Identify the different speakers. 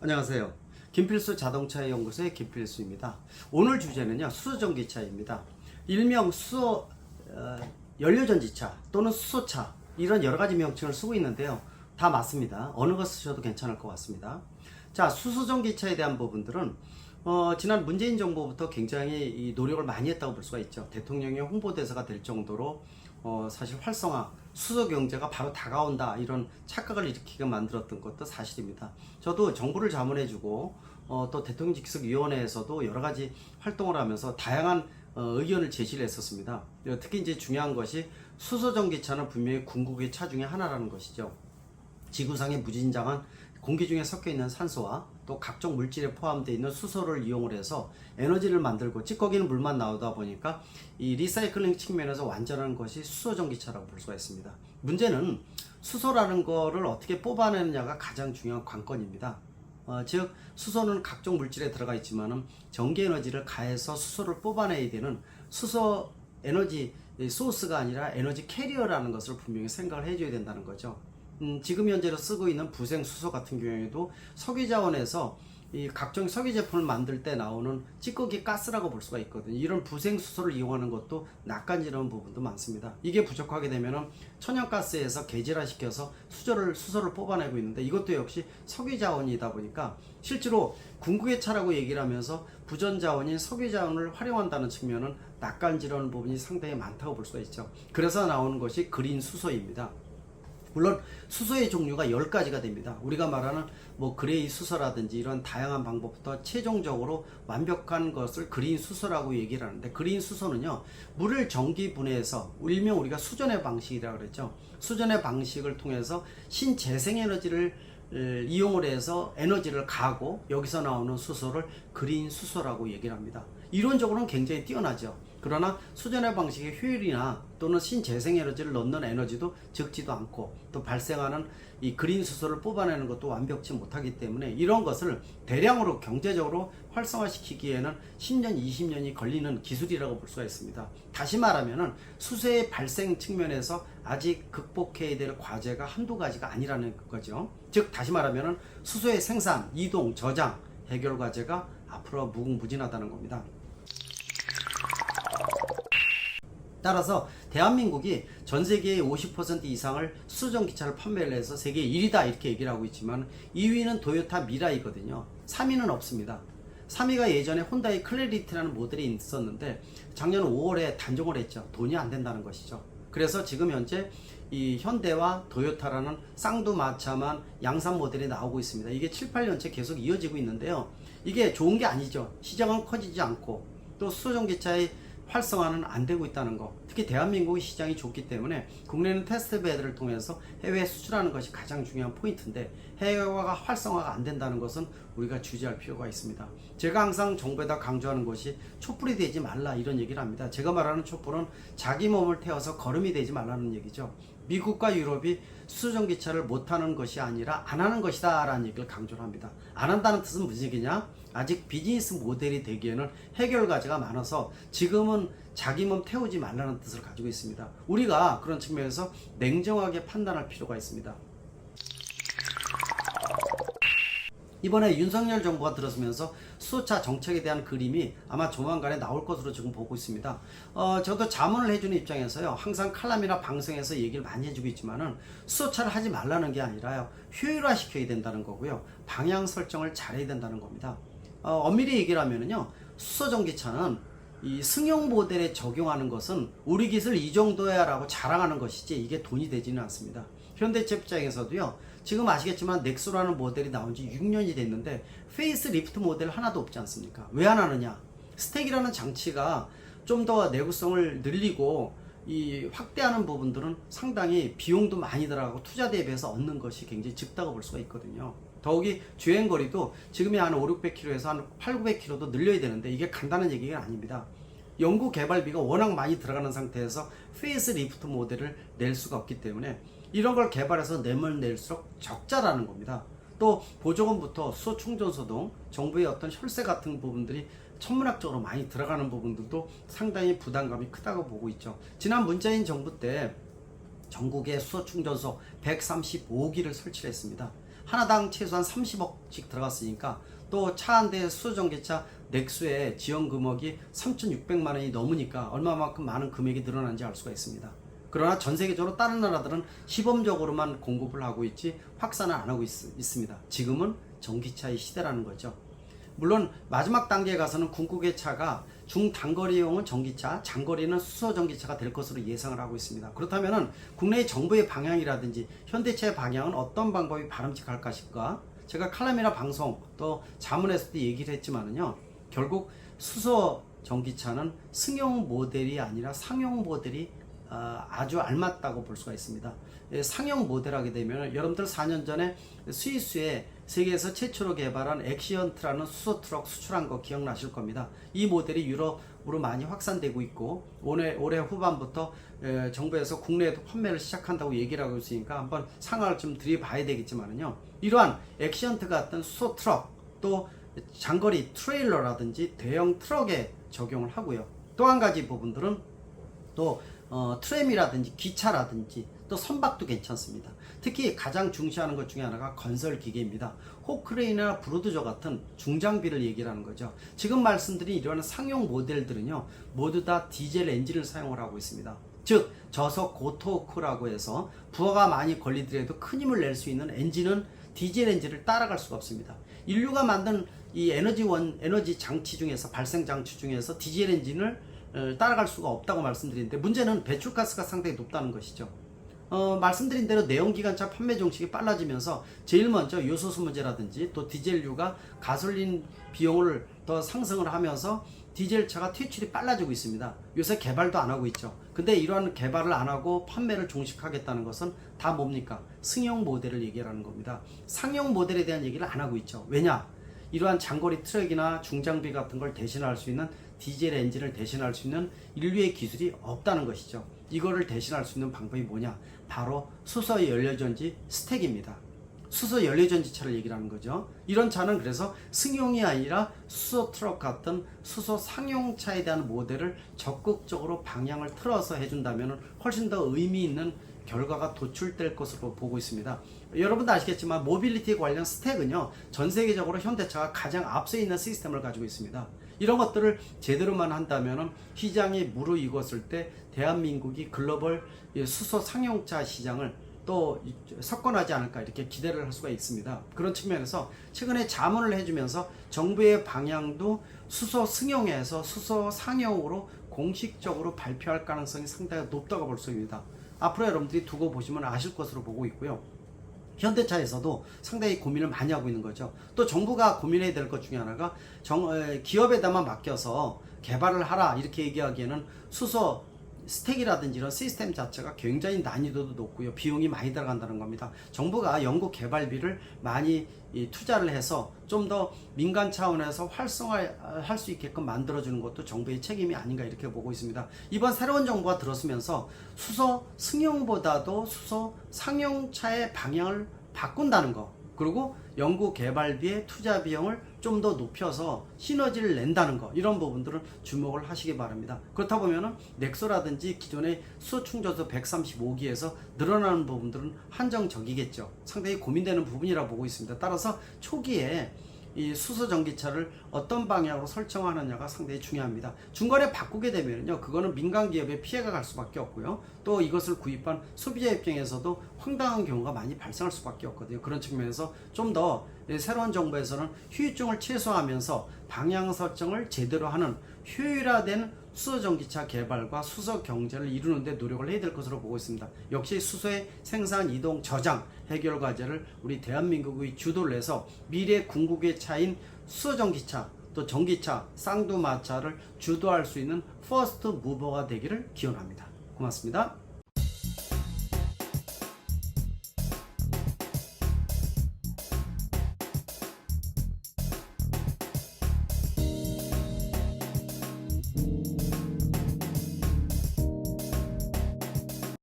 Speaker 1: 안녕하세요. 김필수 자동차 연구소의 김필수입니다. 오늘 주제는요, 수소전기차입니다. 일명 수소 연료전지차 또는 수소차, 이런 여러 가지 명칭을 쓰고 있는데요. 다 맞습니다. 어느 것 쓰셔도 괜찮을 것 같습니다. 자, 수소전기차에 대한 부분들은 지난 문재인 정부부터 굉장히 노력을 많이 했다고 볼 수가 있죠. 대통령의 홍보대사가 될 정도로 사실 활성화, 수소 경제가 바로 다가온다, 이런 착각을 일으키게 만들었던 것도 사실입니다. 저도 정부를 자문해주고 또 대통령 직속위원회에서도 여러 가지 활동을 하면서 다양한 의견을 제시를 했었습니다. 특히 이제 중요한 것이 수소전기차는 분명히 궁극의 차 중에 하나라는 것이죠. 지구상의 무진장한 공기 중에 섞여 있는 산소와 또 각종 물질에 포함되어 있는 수소를 이용을 해서 에너지를 만들고, 찌꺼기는 물만 나오다 보니까 이 리사이클링 측면에서 완전한 것이 수소전기차라고 볼 수가 있습니다. 문제는 수소라는 거를 어떻게 뽑아내느냐가 가장 중요한 관건입니다. 즉 수소는 각종 물질에 들어가 있지만은 전기 에너지를 가해서 수소를 뽑아내야 되는 수소 에너지 소스가 아니라 에너지 캐리어라는 것을 분명히 생각을 해줘야 된다는 거죠. 지금 현재로 쓰고 있는 부생 수소 같은 경우에도 석유 자원에서 이 각종 석유 제품을 만들 때 나오는 찌꺼기 가스라고 볼 수가 있거든요. 이런 부생 수소를 이용하는 것도 낯간지러운 부분도 많습니다. 이게 부족하게 되면은 천연가스에서 계질화시켜서 수소를 뽑아내고 있는데, 이것도 역시 석유 자원이다 보니까 실제로 궁극의 차라고 얘기를 하면서 부전 자원인 석유 자원을 활용한다는 측면은 낯간지러운 부분이 상당히 많다고 볼 수가 있죠. 그래서 나오는 것이 그린 수소입니다. 물론 수소의 종류가 10가지가 됩니다. 우리가 말하는 그레이 수소라든지 이런 다양한 방법부터 최종적으로 완벽한 것을 그린 수소라고 얘기를 하는데, 그린 수소는요, 물을 전기 분해해서, 일명 우리가 수전의 방식이라고 그랬죠. 수전의 방식을 통해서 신재생에너지를 이용을 해서 에너지를 가하고 여기서 나오는 수소를 그린 수소라고 얘기를 합니다. 이론적으로는 굉장히 뛰어나죠. 그러나 수전의 방식의 효율이나 또는 신재생에너지를 넣는 에너지도 적지도 않고, 또 발생하는 이 그린 수소를 뽑아내는 것도 완벽치 못하기 때문에 이런 것을 대량으로 경제적으로 활성화시키기에는 10년, 20년이 걸리는 기술이라고 볼 수가 있습니다. 다시 말하면은 수소의 발생 측면에서 아직 극복해야 될 과제가 한두 가지가 아니라는 거죠. 즉 다시 말하면은 수소의 생산, 이동, 저장, 해결 과제가 앞으로 무궁무진하다는 겁니다. 따라서 대한민국이 전 세계의 50% 이상을 수소전기차를 판매를 해서 세계 1위다 이렇게 얘기를 하고 있지만, 2위는 도요타 미라이거든요. 3위는 없습니다. 3위가 예전에 혼다의 클래리티라는 모델이 있었는데 작년 5월에 단종을 했죠. 돈이 안 된다는 것이죠. 그래서 지금 현재 이 현대와 도요타라는 쌍두마차만 양산 모델이 나오고 있습니다. 이게 7, 8년째 계속 이어지고 있는데요. 이게 좋은 게 아니죠. 시장은 커지지 않고 또 수소전기차의 활성화는 안 되고 있다는 거. 특히 대한민국의 시장이 좋기 때문에 국내는 테스트 배드를 통해서 해외에 수출하는 것이 가장 중요한 포인트인데, 해외화가 활성화가 안 된다는 것은 우리가 주의할 필요가 있습니다. 제가 항상 정부에다 강조하는 것이 촛불이 되지 말라, 이런 얘기를 합니다. 제가 말하는 촛불은 자기 몸을 태워서 걸음이 되지 말라는 얘기죠. 미국과 유럽이 수소전기차를 못하는 것이 아니라 안 하는 것이다 라는 얘기를 강조를 합니다. 안 한다는 뜻은 무슨 얘기냐? 아직 비즈니스 모델이 되기에는 해결 과제가 많아서 지금은 자기 몸 태우지 말라는 뜻을 가지고 있습니다. 우리가 그런 측면에서 냉정하게 판단할 필요가 있습니다. 이번에 윤석열 정부가 들어서면서 수소차 정책에 대한 그림이 아마 조만간에 나올 것으로 지금 보고 있습니다. 저도 자문을 해주는 입장에서요, 항상 칼럼이나 방송에서 얘기를 많이 해주고 있지만은 수소차를 하지 말라는 게 아니라요, 효율화 시켜야 된다는 거고요, 방향 설정을 잘해야 된다는 겁니다. 엄밀히 얘기를 하면은요, 수소전기차는 이 승용 모델에 적용하는 것은 우리 기술 이 정도야 라고 자랑하는 것이지 이게 돈이 되지는 않습니다. 현대차 입장에서도요, 지금 아시겠지만 넥소라는 모델이 나온 지 6년이 됐는데 페이스 리프트 모델 하나도 없지 않습니까? 왜 안 하느냐? 스택이라는 장치가 좀 더 내구성을 늘리고 이 확대하는 부분들은 상당히 비용도 많이 들어가고 투자 대비해서 얻는 것이 굉장히 적다고 볼 수가 있거든요. 더욱이 주행거리도 지금이 한 5, 600km에서 한 8, 900km도 늘려야 되는데 이게 간단한 얘기가 아닙니다. 연구 개발비가 워낙 많이 들어가는 상태에서 페이스 리프트 모델을 낼 수가 없기 때문에 이런 걸 개발해서 내면 낼수록 적자라는 겁니다. 또 보조금부터 수소 충전소 등 정부의 어떤 혈세 같은 부분들이 천문학적으로 많이 들어가는 부분들도 상당히 부담감이 크다고 보고 있죠. 지난 문재인 정부 때 전국에 수소 충전소 135기를 설치를 했습니다. 하나당 최소한 30억씩 들어갔으니까 또 차 한 대 수소전기차 넥소의 지원 금액이 3,600만 원이 넘으니까 얼마만큼 많은 금액이 늘어난지 알 수가 있습니다. 그러나 전 세계적으로 다른 나라들은 시범적으로만 공급을 하고 있지 확산을 안 하고 있습니다. 지금은 전기차의 시대라는 거죠. 물론 마지막 단계에 가서는 궁극의 차가 중단거리용은 전기차, 장거리는 수소전기차가 될 것으로 예상을 하고 있습니다. 그렇다면 국내의 정부의 방향이라든지 현대차의 방향은 어떤 방법이 바람직할 것일까? 제가 칼럼이나 방송 또 자문에서도 얘기를 했지만은요, 결국 수소전기차는 승용 모델이 아니라 상용 모델이 아주 알맞다고 볼 수가 있습니다. 상용 모델하게 되면 여러분들 4년 전에 스위스에 세계에서 최초로 개발한 엑시언트라는 수소 트럭 수출한 거 기억나실 겁니다. 이 모델이 유럽으로 많이 확산되고 있고 올해 후반부터 정부에서 국내에도 판매를 시작한다고 얘기를 하고 있으니까 한번 상황을 좀 들여봐야 되겠지만요. 이러한 엑시언트 같은 수소 트럭 또 장거리 트레일러라든지 대형 트럭에 적용을 하고요. 또 한 가지 부분들은 또 트램이라든지 기차라든지 또 선박도 괜찮습니다. 특히 가장 중시하는 것 중에 하나가 건설 기계입니다. 호크레인이나 브로드저 같은 중장비를 얘기를 하는 거죠. 지금 말씀드린 이러한 상용 모델들은요, 모두 다 디젤 엔진을 사용을 하고 있습니다. 즉 저속 고토크라고 해서 부하가 많이 걸리더라도 큰 힘을 낼 수 있는 엔진은 디젤 엔진을 따라갈 수가 없습니다. 인류가 만든 이 에너지 장치 중에서 발생 장치 중에서 디젤 엔진을 따라갈 수가 없다고 말씀드리는데, 문제는 배출가스가 상당히 높다는 것이죠. 말씀드린 대로 내연기관차 판매 정책이 빨라지면서 제일 먼저 요소수 문제라든지 또 디젤류가 가솔린 비용을 더 상승을 하면서 디젤차가 퇴출이 빨라지고 있습니다. 요새 개발도 안 하고 있죠. 근데 이러한 개발을 안 하고 판매를 종식하겠다는 것은 다 뭡니까? 승용 모델을 얘기하는 겁니다. 상용 모델에 대한 얘기를 안 하고 있죠. 왜냐? 이러한 장거리 트럭이나 중장비 같은 걸 대신할 수 있는 디젤 엔진을 대신할 수 있는 인류의 기술이 없다는 것이죠. 이거를 대신할 수 있는 방법이 뭐냐? 바로 수소 연료전지 스택입니다. 수소 연료전지차를 얘기를 하는 거죠. 이런 차는 그래서 승용이 아니라 수소 트럭 같은 수소 상용차에 대한 모델을 적극적으로 방향을 틀어서 해준다면 훨씬 더 의미 있는 결과가 도출될 것으로 보고 있습니다. 여러분도 아시겠지만 모빌리티 관련 스택은요, 전 세계적으로 현대차가 가장 앞서 있는 시스템을 가지고 있습니다. 이런 것들을 제대로만 한다면 시장이 무르익었을 때 대한민국이 글로벌 수소 상용차 시장을 또 석권하지 않을까 이렇게 기대를 할 수가 있습니다. 그런 측면에서 최근에 자문을 해주면서 정부의 방향도 수소 승용에서 수소 상용으로 공식적으로 발표할 가능성이 상당히 높다고 볼 수 있습니다. 앞으로 여러분들이 두고 보시면 아실 것으로 보고 있고요. 현대차에서도 상당히 고민을 많이 하고 있는 거죠. 또 정부가 고민해야 될 것 중에 하나가 기업에다만 맡겨서 개발을 하라 이렇게 얘기하기에는 수소 스택이라든지 이런 시스템 자체가 굉장히 난이도도 높고요, 비용이 많이 들어간다는 겁니다. 정부가 연구 개발비를 많이 투자를 해서 좀 더 민간 차원에서 활성화할 수 있게끔 만들어주는 것도 정부의 책임이 아닌가 이렇게 보고 있습니다. 이번 새로운 정부가 들어서면서 수소 승용보다도 수소 상용차의 방향을 바꾼다는 거, 그리고 연구 개발비의 투자 비용을 좀 더 높여서 시너지를 낸다는 거, 이런 부분들은 주목을 하시기 바랍니다. 그렇다 보면은 넥소라든지 기존의 수소 충전소 135기에서 늘어나는 부분들은 한정적이겠죠. 상당히 고민되는 부분이라 보고 있습니다. 따라서 초기에 이 수소 전기차를 어떤 방향으로 설정하느냐가 상당히 중요합니다. 중간에 바꾸게 되면요, 그거는 민간 기업에 피해가 갈 수밖에 없고요, 또 이것을 구입한 소비자 입장에서도 황당한 경우가 많이 발생할 수밖에 없거든요. 그런 측면에서 좀 더 새로운 정부에서는 후유증을 최소화하면서 방향 설정을 제대로 하는 효율화된 수소 전기차 개발과 수소 경제를 이루는 데 노력을 해야 될 것으로 보고 있습니다. 역시 수소의 생산, 이동, 저장, 해결 과제를 우리 대한민국의 주도를 해서 미래 궁극의 차인 수소 전기차, 또 전기차, 쌍두마차를 주도할 수 있는 퍼스트 무버가 되기를 기원합니다. 고맙습니다.